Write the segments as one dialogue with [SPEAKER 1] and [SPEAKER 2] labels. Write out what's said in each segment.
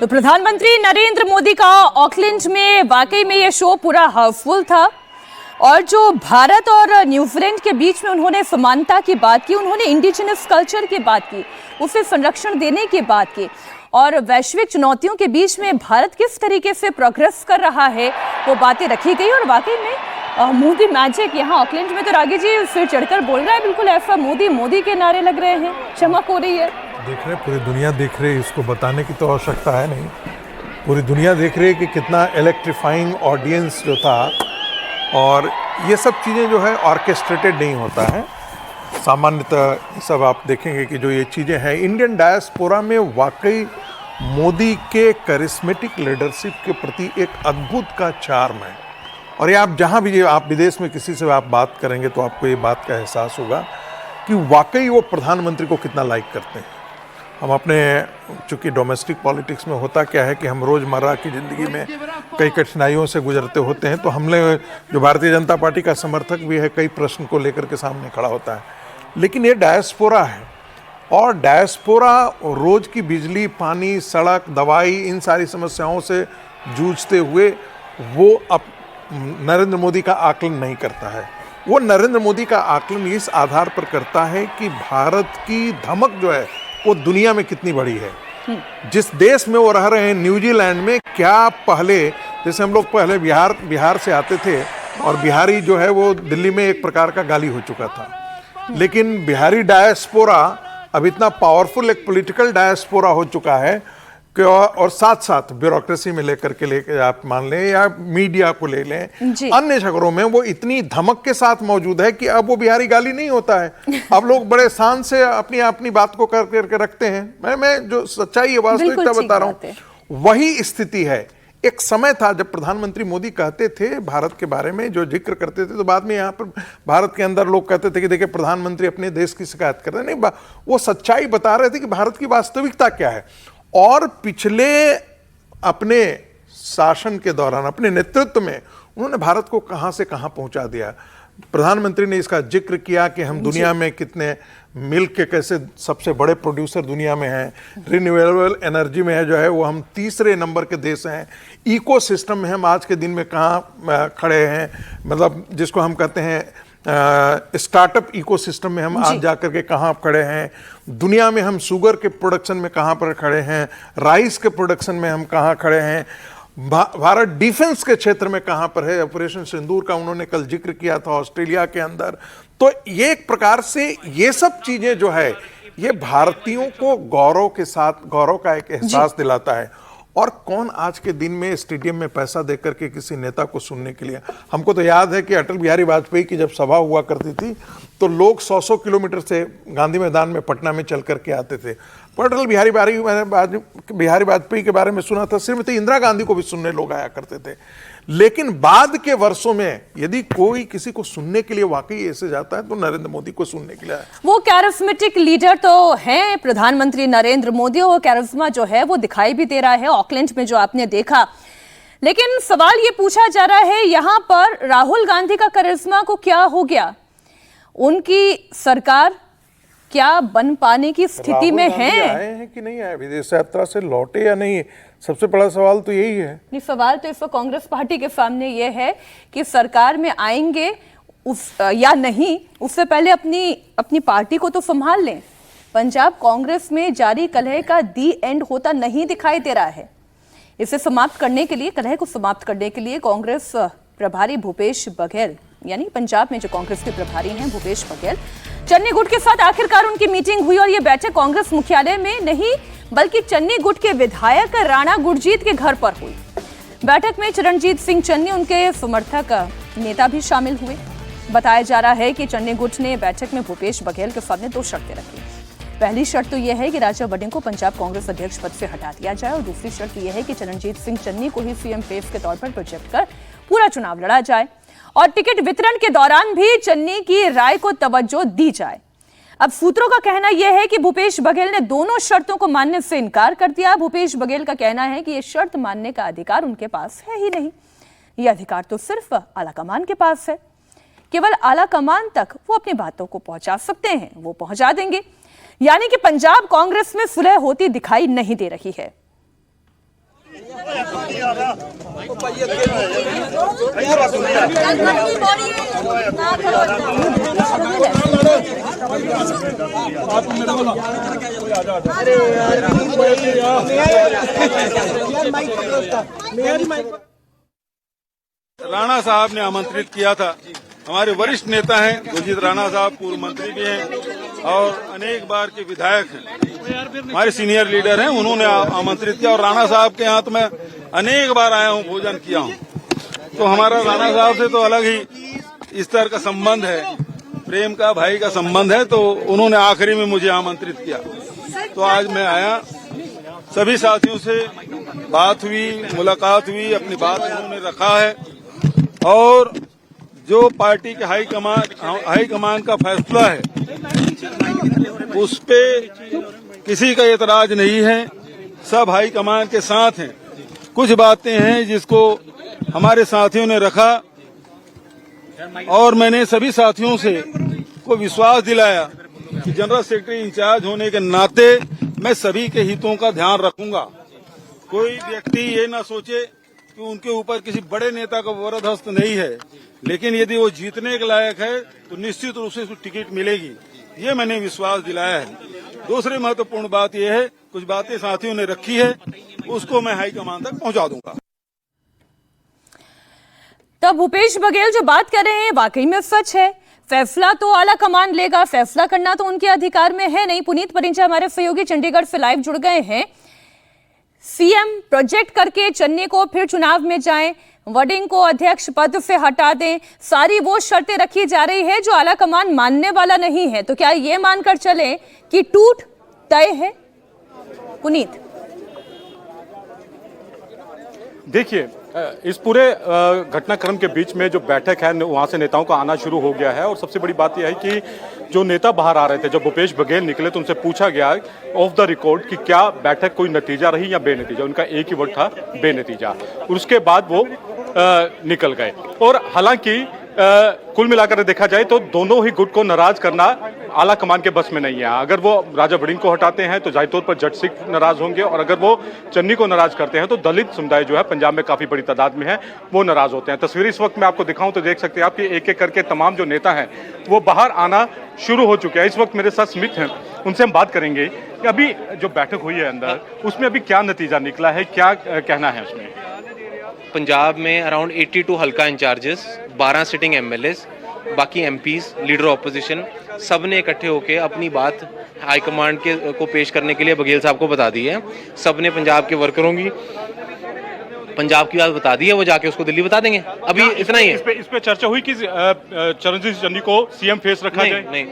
[SPEAKER 1] तो प्रधानमंत्री नरेंद्र मोदी का ऑकलैंड में वाकई में ये शो पूरा हाउसफुल था और जो भारत और न्यूजीलैंड के बीच में उन्होंने समानता की बात की, उन्होंने इंडिजिनस कल्चर की बात की, उसे संरक्षण देने की बात की और वैश्विक चुनौतियों के बीच में भारत किस तरीके से प्रोग्रेस कर रहा है वो बातें रखी गई। और वाकई में मोदी मैजिक यहाँ ऑकलैंड में तो रागी जी सिर चढ़कर बोल रहा है, बिल्कुल ऐसा मोदी मोदी के नारे लग रहे हैं, चमक हो रही है।
[SPEAKER 2] देख रहे पूरी दुनिया देख रही है, इसको बताने की तो आवश्यकता है नहीं, पूरी दुनिया देख रही है कि कितना इलेक्ट्रीफाइंग ऑडियंस जो था। और ये सब चीज़ें जो है ऑर्केस्ट्रेटेड नहीं होता है, सामान्यतः सब आप देखेंगे कि जो ये चीज़ें हैं इंडियन डायस्पोरा में वाकई मोदी के करिस्मेटिक लीडरशिप के प्रति एक अद्भुत का चार्म है। और ये आप जहाँ भी आप विदेश में किसी से आप बात करेंगे तो आपको ये बात का एहसास होगा कि वाकई वो प्रधानमंत्री को कितना लाइक करते हैं। हम अपने चूँकि डोमेस्टिक पॉलिटिक्स में होता क्या है कि हम रोज़मर्रा की ज़िंदगी में कई कठिनाइयों से गुजरते होते हैं, तो हमने जो भारतीय जनता पार्टी का समर्थक भी है कई प्रश्न को लेकर के सामने खड़ा होता है, लेकिन ये डायस्पोरा है और डायस्पोरा रोज़ की बिजली, पानी, सड़क, दवाई, इन सारी समस्याओं से जूझते हुए वो अब नरेंद्र मोदी का आकलन नहीं करता है। वो नरेंद्र मोदी का आकलन इस आधार पर करता है कि भारत की धमक जो है वो दुनिया में कितनी बड़ी है। जिस देश में वो रह रहे हैं, न्यूजीलैंड में, क्या पहले जैसे हम लोग पहले बिहार से आते थे और बिहारी जो है वो दिल्ली में एक प्रकार का गाली हो चुका था, लेकिन बिहारी डायस्पोरा अब इतना पावरफुल एक पॉलिटिकल डायस्पोरा हो चुका है कि और साथ साथ ब्यूरोक्रेसी में लेके आप मान लें या मीडिया को ले लें, अन्य जगहों में वो इतनी धमक के साथ मौजूद है कि अब वो बिहारी गाली नहीं होता है। अब लोग बड़े शान से अपनी बात को करके रखते हैं। मैं जो सच्चाई है, वास्तविकता बता रहा हूँ, वही स्थिति है। एक समय था जब प्रधानमंत्री मोदी कहते थे भारत के बारे में, जो जिक्र करते थे, तो बाद में यहाँ पर भारत के अंदर लोग कहते थे कि देखिए प्रधानमंत्री अपने देश की शिकायत कर रहे हैं। नहीं, वो सच्चाई बता रहे थे कि भारत की वास्तविकता क्या है। और पिछले अपने शासन के दौरान, अपने नेतृत्व में उन्होंने भारत को कहां से कहां पहुंचा दिया। प्रधानमंत्री ने इसका जिक्र किया कि हम दुनिया में कितने मिल्क के कैसे सबसे बड़े प्रोड्यूसर दुनिया में हैं, रिन्यूएबल एनर्जी में है जो है वो हम तीसरे नंबर के देश हैं, इकोसिस्टम में हम आज के दिन में कहाँ खड़े हैं, मतलब जिसको हम कहते हैं स्टार्टअप इकोसिस्टम में हम आज जाकर के कहाँ खड़े हैं, दुनिया में हम शुगर के प्रोडक्शन में कहाँ पर खड़े हैं, राइस के प्रोडक्शन में हम कहाँ खड़े हैं, भारत डिफेंस के क्षेत्र में कहाँ पर है। ऑपरेशन सिंदूर का उन्होंने कल जिक्र किया था ऑस्ट्रेलिया के अंदर। तो ये एक प्रकार से ये सब चीजें जो है ये भारतीयों को गौरव के साथ गौरव का एक एहसास दिलाता है। और कौन आज के दिन में स्टेडियम में पैसा देकर के किसी नेता को सुनने के लिए, हमको तो याद है कि अटल बिहारी वाजपेयी की जब सभा हुआ करती थी तो लोग 100 किलोमीटर से गांधी मैदान में पटना में चल करके आते थे। पर अटल बिहारी वाजपेयी के बारे में सुना था, श्रीमती इंदिरा गांधी को भी सुनने लोग आया करते थे। लेकिन बाद के वर्षों में यदि कोई किसी को सुनने के लिए वाकई ऐसे जाता है तो नरेंद्र मोदी को सुनने के लिए।
[SPEAKER 1] वो कैरिस्मेटिक लीडर तो है प्रधानमंत्री नरेंद्र मोदी, और वो कैरिस्मा जो है वो दिखाई भी दे रहा है ऑकलैंड में जो आपने देखा। लेकिन सवाल ये पूछा जा रहा है यहाँ पर राहुल गांधी का कैरिस्मा को क्या हो गया, उनकी सरकार क्या बन पाने की स्थिति में है?
[SPEAKER 2] आए हैं कि नहीं आए, विदेश यात्रा से लौटे या नहीं, सबसे बड़ा सवाल तो यही है।
[SPEAKER 1] नहीं, सवाल तो इस वक्त कांग्रेस पार्टी के सामने ये है कि सरकार में आएंगे या नहीं, उससे पहले अपनी पार्टी को तो संभाल लें। पंजाब कांग्रेस में जारी कलह का दी एंड होता नहीं दिखाई दे रहा है। इसे समाप्त करने के लिए, कलह को समाप्त करने के लिए कांग्रेस प्रभारी भूपेश बघेल, यानी पंजाब में जो कांग्रेस के प्रभारी हैं भूपेश बघेल, चन्नी गुट के साथ आखिरकार उनकी मीटिंग हुई और ये बैठक कांग्रेस मुख्यालय में नहीं बल्कि चन्नी गुट के विधायक राणा गुरजीत के घर पर हुई। बैठक में चरणजीत सिंह चन्नी, उनके समर्थक नेता भी शामिल हुए। बताया जा रहा है कि चन्नी गुट ने बैठक में भूपेश बघेल के सामने 2 शर्तें रखी। पहली शर्त तो यह है कि राजा बड्डिंग को पंजाब कांग्रेस अध्यक्ष पद से हटा दिया जाए और दूसरी शर्त यह है कि चरणजीत सिंह चन्नी को ही सीएम फेस के तौर पर प्रोजेक्ट कर पूरा चुनाव लड़ा जाए और टिकट वितरण के दौरान भी चन्नी की राय को तवज्जो दी जाए। अब सूत्रों का कहना यह है कि भूपेश बघेल ने दोनों शर्तों को मानने से इनकार कर दिया। भूपेश बघेल का कहना है कि यह शर्त मानने का अधिकार उनके पास है ही नहीं, यह अधिकार तो सिर्फ आलाकमान के पास है। केवल आलाकमान तक वो अपनी बातों को पहुंचा सकते हैं, वो पहुंचा देंगे। यानी कि पंजाब कांग्रेस में सुलह होती दिखाई नहीं दे रही है।
[SPEAKER 3] राणा साहब ने आमंत्रित किया था। हमारे वरिष्ठ नेता हैं गुरजीत राणा साहब, पूर्व मंत्री भी हैं और अनेक बार के विधायक हैं, हमारे सीनियर लीडर हैं, उन्होंने आमंत्रित किया। और राणा साहब के यहाँ तो मैं अनेक बार आया हूँ, भोजन किया हूँ। तो हमारा राणा साहब से तो अलग ही इस तरह का संबंध है, प्रेम का, भाई का संबंध है। तो उन्होंने आखिरी में मुझे आमंत्रित किया, तो आज मैं आया। सभी साथियों से बात हुई, मुलाकात हुई, अपनी बात उन्होंने रखा है। और जो पार्टी के हाईकमान का फैसला है उस पे किसी का एतराज नहीं है, सब हाईकमान के साथ हैं। कुछ बातें हैं जिसको हमारे साथियों ने रखा और मैंने सभी साथियों से को विश्वास दिलाया कि जनरल सेक्रेटरी इंचार्ज होने के नाते मैं सभी के हितों का ध्यान रखूंगा। कोई व्यक्ति ये ना सोचे कि उनके ऊपर किसी बड़े नेता का वरद हस्त नहीं है, लेकिन यदि वो जीतने के लायक है तो निश्चित रूप से उसको टिकट मिलेगी, ये मैंने विश्वास दिलाया है। दूसरी महत्वपूर्ण बात यह है, कुछ बातें साथियों ने रखी है, उसको मैं हाईकमान तक पहुंचा दूंगा।
[SPEAKER 1] तब भूपेश बघेल जो बात कर रहे हैं वाकई में सच है। फैसला तो आला कमान लेगा, फैसला करना तो उनके अधिकार में है नहीं। पुनीत परिंजा हमारे सहयोगी चंडीगढ़ से लाइव जुड़ गए हैं। सीएम प्रोजेक्ट करके चन्नी को फिर चुनाव में जाएं, वडिंग को अध्यक्ष पद से हटा दें, सारी वो शर्तें रखी जा रही है जो आला कमान मानने वाला नहीं है। तो क्या ये मानकर चले कि टूट तय है? पुनीत,
[SPEAKER 4] देखिए, इस पूरे घटनाक्रम के बीच में जो बैठक है वहां से नेताओं का आना शुरू हो गया है। और सबसे बड़ी बात यह है कि जो नेता बाहर आ रहे थे, जब भूपेश बघेल निकले तो उनसे पूछा गया ऑफ द रिकॉर्ड कि क्या बैठक कोई नतीजा रही या बेनतीजा। उनका एक ही वर्ड था, बेनतीजा। और उसके बाद वो निकल गए। और हालांकि कुल मिलाकर देखा जाए तो दोनों ही गुट को नाराज करना आला कमान के बस में नहीं है। अगर वो राजा वडिंग को हटाते हैं तो जाहिर तौर पर जट सिंह नाराज होंगे, और अगर वो चन्नी को नाराज करते हैं तो दलित समुदाय जो है पंजाब में काफी बड़ी तादाद में है, वो नाराज होते हैं। तस्वीर इस वक्त मैं आपको दिखाऊं तो देख सकते हैं आप कि एक एक करके तमाम जो नेता हैं वो बाहर आना शुरू हो चुके हैं। इस वक्त मेरे साथ स्मिथ हैं, उनसे हम बात करेंगे कि अभी जो बैठक हुई है अंदर, उसमें अभी क्या नतीजा निकला है, क्या कहना है उसमें।
[SPEAKER 5] पंजाब में अराउंड 82 हल्का इंचार्जेस, 12 सिटिंग एमएलएस, बाकी एमपीज, लीडर ऑपोजिशन, सब ने इकट्ठे होकर अपनी बात हाईकमांड को पेश करने के लिए बघेल साहब को बता दी है। सब ने पंजाब के वर्करों की पंजाब की बात बता दी है, वो जाके उसको दिल्ली बता देंगे। अभी इतना ही है।
[SPEAKER 4] इस पे चर्चा हुई कि चरणजीत चन्नी को सीएम फेस रखा जाए।
[SPEAKER 5] नहीं,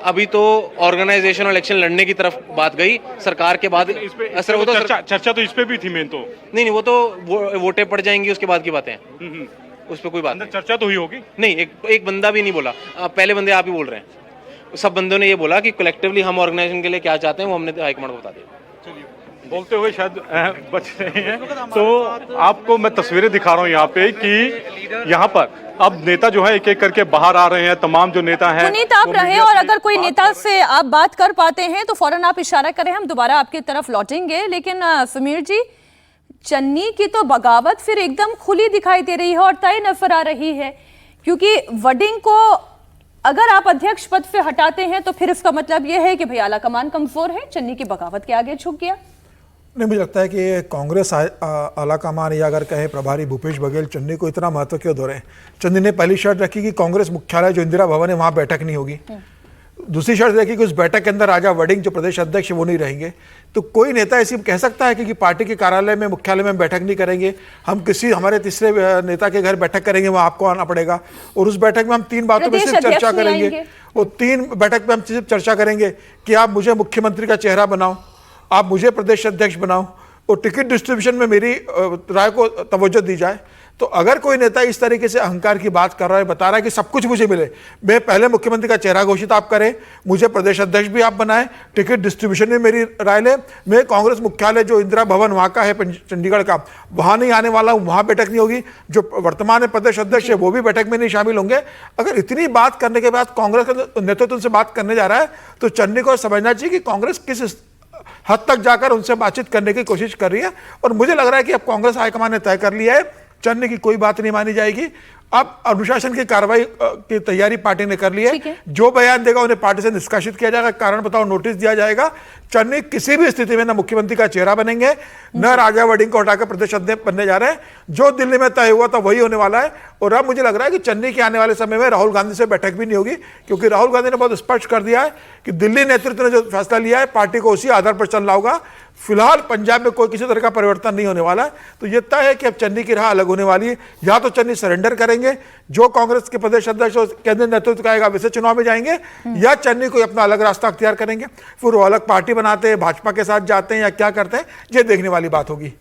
[SPEAKER 5] अभी तो ऑर्गेनाइजेशन और इलेक्शन लड़ने की तरफ बात गई सरकार के बाद।
[SPEAKER 4] चर्चा तो इस पे भी थी मेन तो।
[SPEAKER 5] नहीं, वो तो वोटें पड़ जाएंगी उसके बाद की बातें हैं, उस पर कोई बात नहीं।
[SPEAKER 4] चर्चा तो हुई होगी।
[SPEAKER 5] नहीं, एक बंदा भी नहीं बोला। पहले बंदे आप ही बोल रहे हैं। सब बंदों ने ये बोला कि कलेक्टिवली हम ऑर्गेनाइजेशन के लिए क्या चाहते हैं वो हमने हाईकमांड को बता दिया।
[SPEAKER 4] बोलते हुए शायद बच रहे हैं। तो आपको मैं तस्वीरें दिखा रहा हूँ यहाँ पे कि यहाँ पर अब नेता जो है एक एक करके बाहर आ रहे हैं। तमाम जो नेता हैं
[SPEAKER 1] पुनीत आप रहे, और अगर कोई नेता से आप बात कर पाते हैं तो फौरन आप इशारा करें, हम दोबारा आपकी तरफ लौटेंगे। लेकिन समीर जी, चन्नी की तो बगावत फिर एकदम खुली दिखाई दे रही है और तय नजर आ रही है, क्योंकि वडिंग को अगर आप अध्यक्ष पद से हटाते हैं तो फिर इसका मतलब यह है कि भाई आला कमान कमजोर है, चन्नी की बगावत के आगे झुक गया।
[SPEAKER 2] नहीं, मुझे लगता है कि कांग्रेस आला कमान या अगर कहें प्रभारी भूपेश बघेल चन्नी को इतना महत्व क्यों दे रहे हैं। चन्नी ने पहली शर्त रखी कि कांग्रेस मुख्यालय जो इंदिरा भवन है वहां बैठक नहीं होगी। दूसरी शर्त रखी कि उस बैठक के अंदर राजा वडिंग जो प्रदेश अध्यक्ष है वो नहीं रहेंगे। तो कोई नेता ऐसी कह सकता है कि पार्टी के कार्यालय में, मुख्यालय में बैठक नहीं करेंगे, हम किसी हमारे तीसरे नेता के घर बैठक करेंगे, वहां आपको आना पड़ेगा और उस बैठक में हम 3 बातों पर सिर्फ चर्चा करेंगे। वो 3 बैठक में हम सिर्फ चर्चा करेंगे कि आप मुझे मुख्यमंत्री का चेहरा बनाओ, आप मुझे प्रदेश अध्यक्ष बनाओ और टिकट डिस्ट्रीब्यूशन में मेरी राय को तवज्जो दी जाए। तो अगर कोई नेता इस तरीके से अहंकार की बात कर रहा है, बता रहा है कि सब कुछ मुझे मिले, मैं पहले मुख्यमंत्री का चेहरा घोषित आप करें, मुझे प्रदेश अध्यक्ष भी आप बनाएं, टिकट डिस्ट्रीब्यूशन में मेरी राय लें, मैं कांग्रेस मुख्यालय जो इंदिरा भवन वहाँ का है चंडीगढ़ का, वहाँ नहीं आने वाला हूँ, वहाँ बैठक नहीं होगी, जो वर्तमान प्रदेश अध्यक्ष है वो भी बैठक में नहीं शामिल होंगे। अगर इतनी बात करने के बाद कांग्रेस के नेतृत्व से बात करने जा रहा है तो चन्नी को समझना चाहिए कि कांग्रेस किस हद तक जाकर उनसे बातचीत करने की कोशिश कर रही है। और मुझे लग रहा है कि अब कांग्रेस हाईकमान ने तय कर लिया है चन्नी की कोई बात नहीं मानी जाएगी। अब अनुशासन की कार्रवाई की तैयारी पार्टी ने कर ली
[SPEAKER 1] ठीक
[SPEAKER 2] है।
[SPEAKER 1] है।
[SPEAKER 2] जो बयान देगा उन्हें पार्टी से निष्कासित किया जाएगा, कारण बताओ नोटिस दिया जाएगा। चन्नी किसी भी स्थिति में न मुख्यमंत्री का चेहरा बनेंगे, न राजा वडिंग को हटाकर प्रदेश अध्यक्ष बनने जा रहे हैं। जो दिल्ली में तय हुआ था वही होने वाला है। और अब मुझे लग रहा है कि चन्नी के आने वाले समय में राहुल गांधी से बैठक भी नहीं होगी, क्योंकि राहुल गांधी ने बहुत स्पष्ट कर दिया है कि दिल्ली नेतृत्व ने जो फैसला लिया है पार्टी को उसी आधार पर चलना होगा। फिलहाल पंजाब में कोई किसी तरह का परिवर्तन नहीं होने वाला है। तो ये तय है कि अब चन्नी की राह अलग होने वाली है। या तो चन्नी सरेंडर करेंगे, जो कांग्रेस के प्रदेश अध्यक्ष और केंद्रीय नेतृत्व का आएगा वैसे चुनाव में जाएंगे, या चन्नी कोई अपना अलग रास्ता अख्तियार करेंगे। फिर वो अलग पार्टी बनाते हैं, भाजपा के साथ जाते हैं या क्या करते हैं, ये देखने वाली बात होगी।